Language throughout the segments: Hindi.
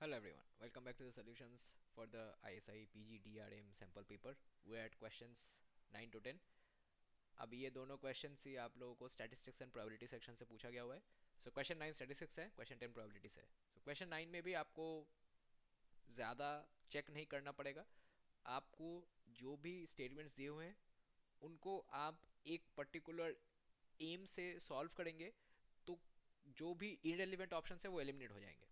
Hello everyone, welcome back to the solutions for the ISI PG DRM sample paper. We're at questions 9 to 10. अभी ये दोनों क्वेश्चन ही आप लोगों को स्टैटिस्टिक्स एंड प्रोबेबिलिटी सेक्शन से पूछा गया हुआ है. सो क्वेश्चन 9 स्टैटिस्टिक्स है, क्वेश्चन 10 प्रोबेबिलिटी से. सो क्वेश्चन 9 में भी आपको ज़्यादा चेक नहीं करना पड़ेगा. आपको जो भी स्टेटमेंट्स दिए हुए हैं उनको आप एक पर्टिकुलर एम से सॉल्व करेंगे तो जो भी इरेलीवेंट ऑप्शन है वो एलिमिनेट हो जाएंगे.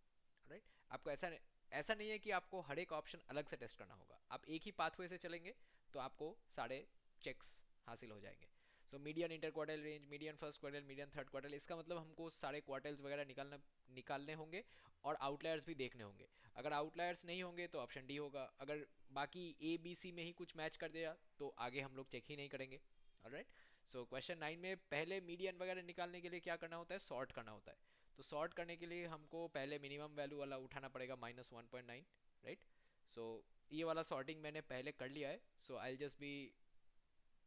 राइट. आपको ऐसा नहीं है कि आपको हर एक ऑप्शन अलग से टेस्ट करना होगा. आप एक ही पाथवे से चलेंगे तो आपको सारे चेक्स हासिल हो जाएंगे. So median inter quartile range, median first quartile, median third quartile, इसका मतलब हमको सारे क्वार्टल्स वगैरह निकालने होंगे और आउटलायर्स भी देखने होंगे. अगर आउटलायर्स नहीं होंगे तो ऑप्शन डी होगा. अगर बाकी ए बी सी में ही कुछ मैच कर दिया तो आगे हम लोग चेक ही नहीं करेंगे. ऑलराइट. सो क्वेश्चन 9 में पहले मीडियन वगैरह निकालने के लिए क्या करना होता है, सॉर्ट करना होता है. तो सॉर्ट करने के लिए हमको पहले मिनिमम वैल्यू वाला उठाना पड़ेगा -1.9. राइट. सो ये वाला सॉर्टिंग मैंने पहले कर लिया है. So I just be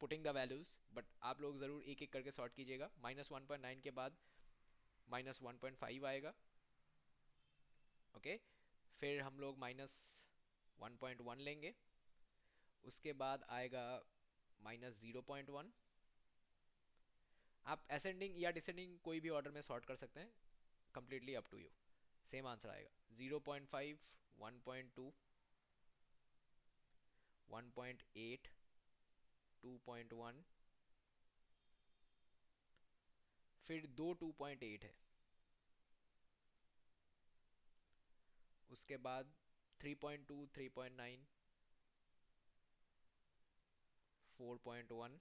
putting the values, but आप लोग ज़रूर एक एक करके सॉर्ट कीजिएगा. -1.9 के बाद -1.5 आएगा. ओके. फिर हम लोग -1.1 लेंगे. उसके बाद आएगा -0.1. आप असेंडिंग या डिसेंडिंग कोई भी ऑर्डर में सॉर्ट कर सकते हैं. Completely up to you. Same answer आएगा. 0.5, 1.2, 1.8, 2.1, फिर दो 2.8 है. उसके बाद 3.2, 3.9, 4.1.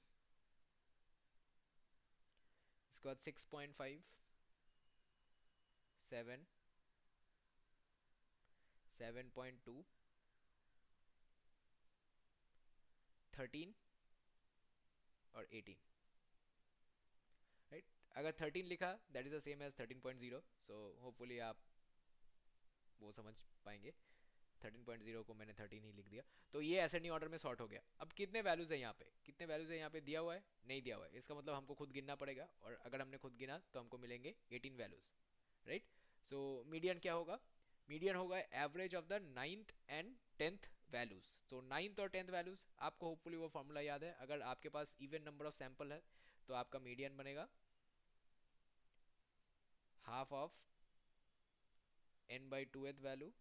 इसके बाद 6.5, 7, 7.2, 13 और 18. राइट. अगर 13 लिखा that is the same as 13.0. So hopefully आप वो समझ पाएंगे. 13.0 को मैंने 13 ही लिख दिया. तो ये असेंडिंग ऑर्डर में सॉर्ट हो गया. अब कितने वैल्यूज है यहाँ पे, कितने वैल्यूज है यहाँ पे दिया हुआ है, नहीं दिया हुआ है. इसका मतलब हमको खुद गिनना पड़ेगा और अगर हमने खुद गिना तो हमको मिलेंगे 18 वैल्यूज. राइट. सो मीडियन क्या होगा, मीडियन होगा average of the ninth and tenth values. तो नाइन्थ और टेंथ वैल्यूज आपको होपफुली वो फॉर्मूला याद है. अगर आपके पास इवन नंबर ऑफ सैंपल है तो आपका मीडियन बनेगा half of n by 2th value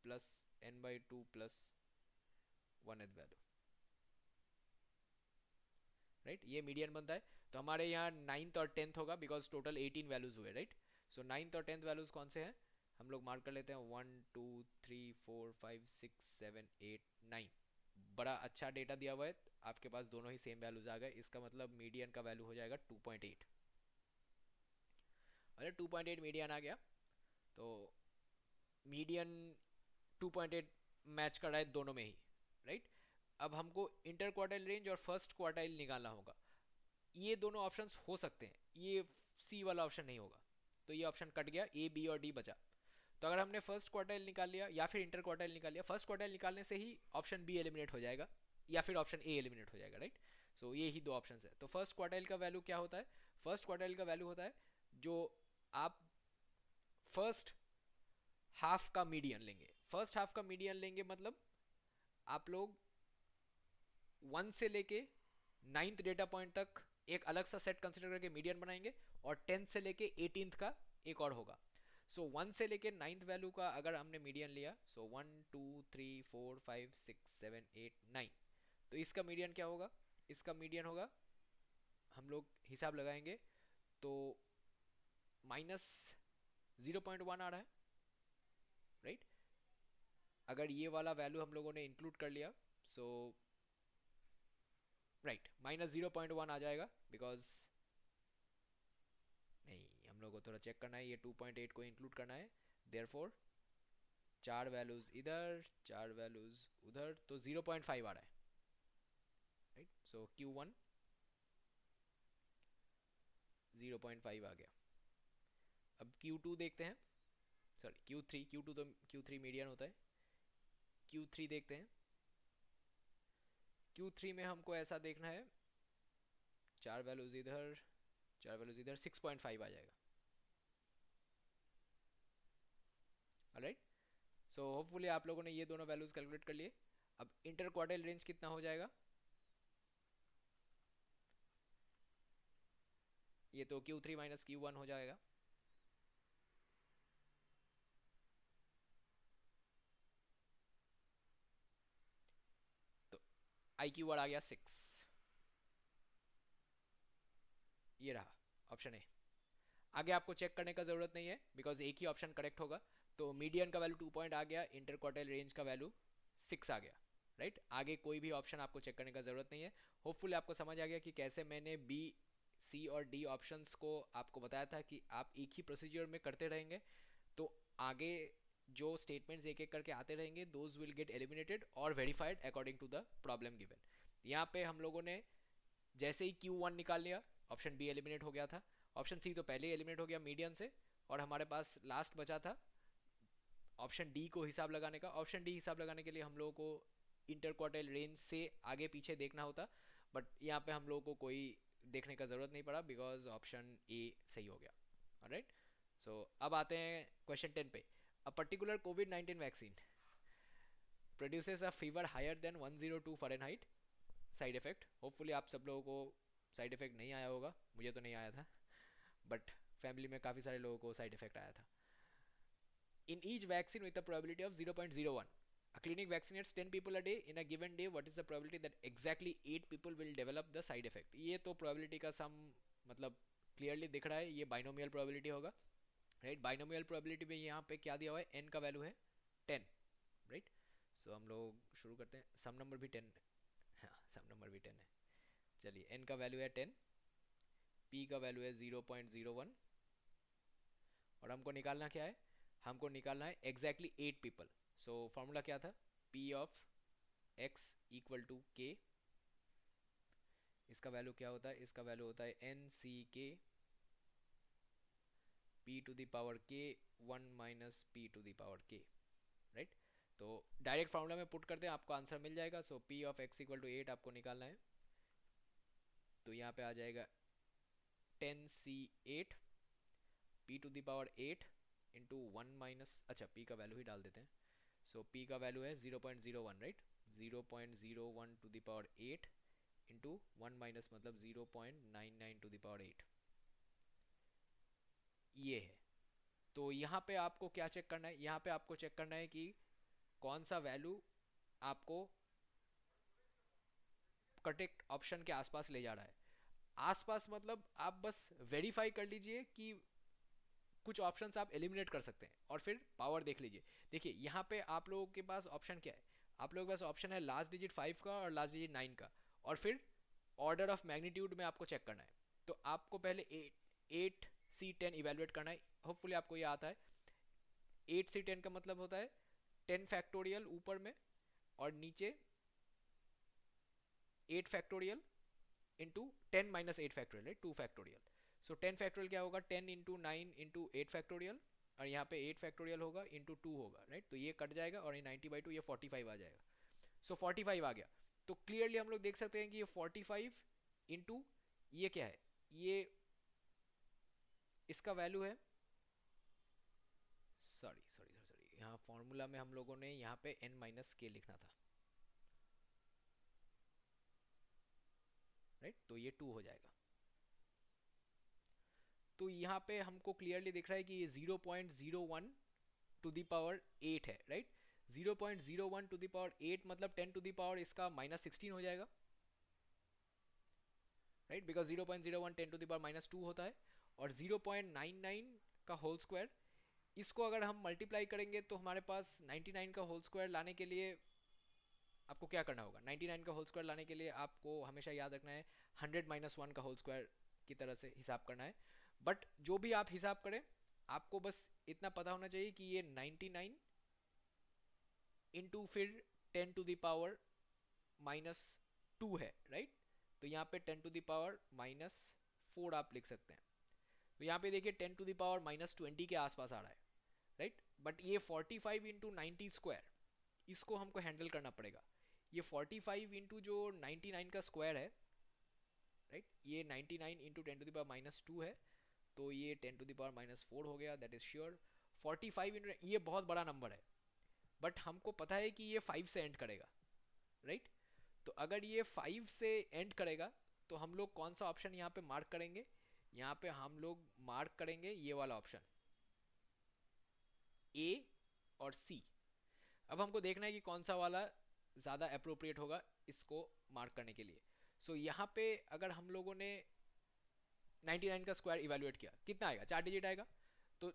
plus n/2 plus 1th value. Right. ये मीडियन बनता है. तो हमारे यहाँ नाइन्थ और टेंथ होगा बिकॉज टोटल 18 वैल्यूज हुए. राइट. सो नाइन्थ और टेंथ वैल्यूज कौन से हैं, हम लोग मार्क कर लेते हैं. 1, 2, 3, 4, 5, 6, 7, 8, 9. बड़ा अच्छा डेटा दिया हुआ है. आपके पास दोनों ही सेम वैल्यूज आ गए. इसका मतलब मीडियन का वैल्यू हो जाएगा 2.8. अरे 2.8 मीडियन आ गया. तो मीडियन 2.8 मैच कर रहा है दोनों में ही. राइट. अब हमको इंटर क्वार्टाइल रेंज और फर्स्ट क्वार्टाइल निकालना होगा. ये दोनों ऑप्शंस हो सकते हैं, ये सी वाला ऑप्शन नहीं होगा. तो ये ऑप्शन कट गया, ए बी और डी बचा. तो अगर हमने फर्स्ट क्वार्टाइल निकाल लिया या फिर इंटर क्वार्टाइल निकाल लिया, फर्स्ट क्वार्टाइल निकालने से ही ऑप्शन बी एलिमिनेट हो जाएगा या फिर ऑप्शन ए एलिमिनेट हो जाएगा. राइट. सो ये ही दो ऑप्शन है. तो फर्स्ट क्वार्टाइल का वैल्यू क्या होता है, फर्स्ट क्वार्टाइल का वैल्यू होता है जो आप फर्स्ट हाफ का मीडियन लेंगे. फर्स्ट हाफ का मीडियन लेंगे मतलब आप लोग 1 से लेके 9th डेटा पॉइंट तक एक अलग सा सेट कंसिडर करके मीडियन बनाएंगे और 10th से लेके 18th का एक और होगा. सो 1 से लेके 9th वैल्यू का अगर हमने मीडियन लिया, सो 1, 2, 3, 4, 5, 6, 7, 8, 9. तो इसका मीडियन क्या होगा, इसका मीडियन होगा, हम लोग हिसाब लगाएंगे तो -0.1 आ रहा है. राइट. अगर ये वाला वैल्यू हम लोगों ने इंक्लूड कर लिया सो राइट -0.1 आ जाएगा. बिकॉज नहीं, हम लोग को थोड़ा चेक करना है, ये 2.8 को इंक्लूड करना है. देयर फोर चार वैल्यूज इधर, चार वैल्यूज उधर, तो 0.5 आ रहा है. राइट. सो Q1 0.5 आ गया. अब Q2 देखते हैं. सॉरी Q3, Q2 तो Q3 मीडियन होता है. Q3 देखते हैं. Q3 में हमको ऐसा देखना है, चार वैल्यूज इधर, चार वैल्यूज इधर, 6.5 आ जाएगा. ऑलराइट, सो होपफुली आप लोगों ने ये दोनों वैल्यूज कैलकुलेट कर लिए। अब इंटर क्वार्टाइल रेंज कितना हो जाएगा, ये तो Q3 माइनस Q1 हो जाएगा। तो IQ वर्ड आ गया 6, ये रहा ऑप्शन ए। आगे आपको चेक करने का जरूरत नहीं है बिकॉज एक ही ऑप्शन करेक्ट होगा। तो मीडियन का वैल्यू 2 पॉइंट आ गया, इंटर क्वार्टाइल रेंज का वैल्यू 6 आ गया, राइट। आगे कोई भी ऑप्शन आपको चेक करने का जरूरत नहीं है। होपफुली आपको समझ आ गया कि कैसे मैंने बी, सी और डी ऑप्शंस को आपको बताया था कि आप एक ही प्रोसीजर में करते रहेंगे तो आगे जो स्टेटमेंट्स एक एक करके आते रहेंगे दोज विल गेट एलिमिनेटेड और verified according to the problem given. यहाँ पे हम लोगों ने जैसे ही Q1 निकाल लिया, ऑप्शन बी एलिमिनेट हो गया था, ऑप्शन सी तो पहले ही एलिमिनेट हो गया मीडियन से, और हमारे पास लास्ट बचा था ऑप्शन डी को हिसाब लगाने का। ऑप्शन डी हिसाब लगाने के लिए हम लोगों को इंटर क्वार्टाइल रेंज से आगे पीछे देखना होता, बट यहाँ पे हम लोगों को कोई देखने का ज़रूरत नहीं पड़ा बिकॉज ऑप्शन ए सही हो गया, ऑलराइट। सो अब आते हैं क्वेश्चन 10 पे। अ पर्टिकुलर कोविड-19 vaccine produces a fever higher than 102 Fahrenheit. Side effect, hopefully आप सब लोगों को साइड इफेक्ट नहीं आया होगा, मुझे तो नहीं आया था, बट फैमिली में काफ़ी सारे लोगों को साइड इफेक्ट आया था। In each vaccine with a probability of 0.01, a clinic vaccinates 10 people a day. In a given day, what is the probability that exactly 8 people will develop the side effect? ये तो probability का सम मतलब क्लियरली दिख रहा है, ये बाइनोमियल प्रोबेबिलिटी होगा, राइट। बाइनोमियल प्रोबेबिलिटी में यहाँ पे क्या दिया हुआ है, n का वैल्यू है 10, राइट। सो हम लोग शुरू करते हैं, सम नंबर भी 10, हाँ सम नंबर भी 10 है। चलिए n का वैल्यू है 10, p का वैल्यू है 0.01, और हमको निकालना क्या है, हमको निकालना है एग्जैक्टली 8 पीपल। सो फॉर्मूला क्या था, p of x equal to k, इसका वैल्यू क्या होता है, इसका वैल्यू होता है n c k p to the power k 1 minus p to the power k, right. तो डायरेक्ट फार्मूला में पुट करते हैं, आपको आंसर मिल जाएगा। So p of x equal to 8 आपको निकालना है, तो यहाँ पे आ जाएगा 10c8 p to the power 8 into 1 minus, अच्छा p का वैल्यू ही डाल देते हैं। सो p का वैल्यू है 0.01, right. 0.01 to the power 8 into 1 minus मतलब 0.99 टू द पावर 8, ये है। तो यहाँ पे आपको क्या चेक करना है, यहाँ पे आपको चेक करना है कि कौन सा वैल्यू आपको करेक्ट ऑप्शन के आसपास ले जा रहा है। आसपास मतलब आप बस वेरीफाई कर लीजिए कि कुछ ऑप्शंस आप एलिमिनेट कर सकते हैं और फिर पावर देख लीजिए। देखिए यहाँ पे आप लोगों के पास ऑप्शन क्या है, आप लोगों के पास ऑप्शन है लास्ट डिजिट 5 का और लास्ट डिजिट 9 का, और फिर ऑर्डर ऑफ मैग्नीट्यूड में आपको चेक करना है। तो आपको पहले 8 C10 इवेलुएट करना है, होपफुली आपको ये आता है। 8 C10 का मतलब होता है 10 फैक्टोरियल ऊपर में और नीचे 8 factorial into 10 minus 8 factorial, right, 2 factorial. So 10 factorial क्या होगा, 10 इंटू 9 इंटू 8 फैक्टोरियल, और यहाँ पे 8 फैक्टोरियल होगा इंटू 2 होगा, राइट। तो ये कट जाएगा और ये 90/2, ये 45 आ जाएगा। सो 45 आ गया। तो क्लियरली हम लोग देख सकते हैं कि ये 45 इंटू ये क्या है, ये इसका वैल्यू है, सॉरी सॉरी सॉरी सॉरी, यहाँ फॉर्मूला में हम लोगों ने यहाँ पे n माइनस के लिखना था, राइट। तो ये 2 हो जाएगा। तो यहाँ पे हमको क्लियरली दिख रहा है कि ये 0.01 टू दी पावर 8 है, राइट। 0.01 टू दी पावर 8 मतलब 10 टू दी पावर इसका -16 हो जाएगा, right, because 0.01 10 to the power -2 होता है। और 0.99 का होल स्क्वायर, इसको अगर हम मल्टीप्लाई करेंगे तो हमारे पास 99 का होल स्क्वायर लाने के लिए आपको क्या करना होगा, 99 का होल स्क्वायर लाने के लिए आपको हमेशा याद रखना है 100 - 1 का होल स्क्वायर की तरह से हिसाब करना है। बट जो भी आप हिसाब करें, आपको बस इतना पता होना चाहिए कि ये 99 इंटू फिर 10 टू द पावर -2 है, राइट। तो यहाँ पे 10 टू द पावर -4 आप लिख सकते हैं। तो यहाँ पे देखिए 10 टू द पावर -20 के आसपास आ रहा है, राइट। बट ये 45 इंटू 90 स्क्वायर, इसको हमको हैंडल करना पड़ेगा। ये 45 इंटू जो 99 का स्क्वायर है, राइट, ये 99 इंटू 10 टू द पावर -2 है, तो ये 10 टू द पावर -4 हो गया, दैट इज श्योर। 45 इंटू, ये बहुत बड़ा नंबर है, बट हमको पता है कि ये 5 से एंड करेगा, राइट? तो अगर ये 5 से एंड करेगा तो हम लोग कौन सा ऑप्शन यहाँ पे मार्क करेंगे? यहाँ पे हम लोग मार्क करेंगे ये वाला ऑप्शन, ए और सी। अब हमको देखना है कि कौन सा वाला ज़्यादा अप्रोप्रिएट होगा इसको मार्क करने के लिए। सो यहाँ पे अगर हम लोगों ने 99 का स्क्वायर इवेलुएट किया, कितना आएगा? 4 डिजिट आएगा। तो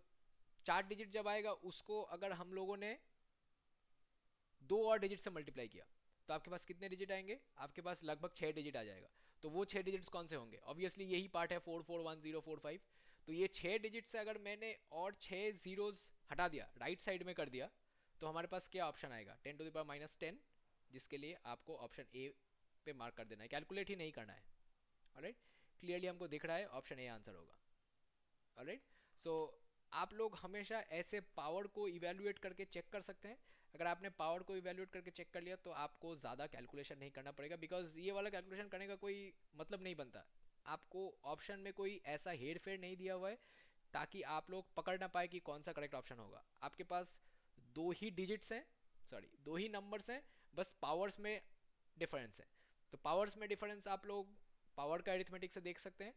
4 डिजिट जब आएगा उसको अगर हम लोगों ने 2 और डिजिट से मल्टीप्लाई किया तो आपके पास कितने डिजिट आएंगे? आपके पास लगभग 6 डिजिट आ जाएगा। तो वो 6 डिजिट्स कौन से होंगे? ऑब्वियसली यही पार्ट है 441045। तो ये 6 डिजिट से अगर मैंने और 6 जीरोस हटा दिया, राइट साइड में कर दिया, तो हमारे पास क्या ऑप्शन आएगा? 10⁻⁻10, जिसके लिए आपको ऑप्शन ए पे मार्क कर देना है, कैलकुलेट ही नहीं करना है। ऑलराइट, क्लियरली हमको दिख रहा है ऑप्शन ए आंसर होगा। ऑलराइट, सो आप लोग हमेशा ऐसे पावर को इवेलुएट करके चेक कर सकते हैं। अगर आपने पावर को इवेलुएट करके चेक कर लिया तो आपको ज़्यादा कैलकुलेशन नहीं करना पड़ेगा, बिकॉज ये वाला कैलकुलेशन करने का कोई मतलब नहीं बनता। आपको ऑप्शन में कोई ऐसा हेर फेर नहीं दिया हुआ है ताकि आप लोग पकड़ ना पाए कि कौन सा करेक्ट ऑप्शन होगा। आपके पास दो ही डिजिट्स हैं, सॉरी दो ही नंबर्स हैं, बस पावर्स में डिफरेंस है। तो पावर्स में डिफरेंस आप लोग पावर का अरिथमेटिक से देख सकते हैं,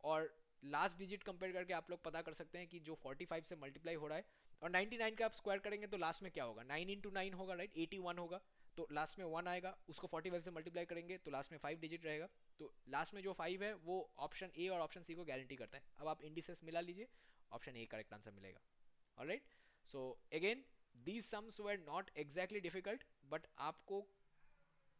और लास्ट डिजिट कंपेयर करके आप लोग पता कर सकते हैं कि जो 45 से मल्टीप्लाई हो रहा है और 99 का आप स्क्वायर करेंगे तो लास्ट में क्या होगा? 9 इंटू 9 होगा, राइट? 81 होगा। तो लास्ट में 1 आएगा, उसको 45 से मल्टीप्लाई करेंगे तो लास्ट में 5 डिजिट रहेगा। तो लास्ट में जो 5 है वो ऑप्शन ए और ऑप्शन सी को गारंटी करता है। अब आप इंडिसेस मिला लीजिए, ऑप्शन ए करेक्ट आंसर मिलेगा। Alright, so again these sums were not exactly difficult, but आपको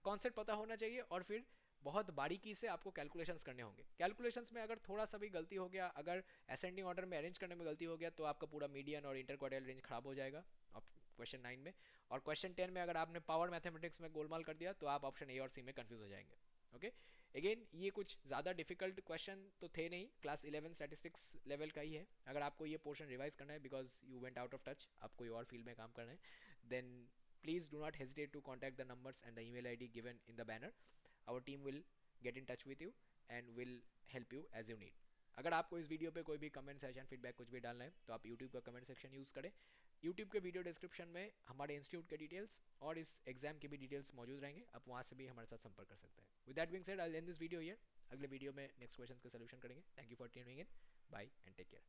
कॉन्सेप्ट पता होना चाहिए और फिर बहुत बारीकी से आपको कैलकुलेशंस करने होंगे। कैलकुलेशंस में अगर थोड़ा सा भी गलती हो गया, अगर असेंडिंग ऑर्डर में अरेंज करने में गलती हो गया, तो आपका पूरा मीडियन और इंटर क्वार्टाइल रेंज खराब हो जाएगा क्वेश्चन 9 में। और क्वेश्चन 10 में अगर आपने पावर मैथमेटिक्स में गोलमाल कर दिया तो आप ऑप्शन ए और सी में कंफ्यूज हो जाएंगे। ओके, अगेन ये कुछ ज़्यादा डिफिकल्ट क्वेश्चन तो थे नहीं, क्लास 11 स्टैटिस्टिक्स लेवल का ही है। अगर आपको ये पोर्शन रिवाइज करना है because you went out of touch, आप कोई और फील्ड में काम करना है, then please do not hesitate to contact the numbers and the email ID given in the banner. Our team will get in touch with you and will help you as you need. अगर आपको इस वीडियो पे कोई भी कमेंट सेशन फीडबैक कुछ भी डालना है तो आप यूट्यूब का कमेंट सेक्शन यूज़ करें। यूट्यूब के वीडियो डिस्क्रिप्शन में हमारे इंस्टीट्यूट के डिटेल्स और इस एग्जाम की भी डिटेल्स मौजूद रहेंगे, आप वहाँ से भी हमारे साथ संपर्क कर सकते हैं। With that being said, I will end this video here. अगले वीडियो में नेक्स्ट क्वेश्चन का सलूशन करेंगे। Thank you for tuning in, bye and take care.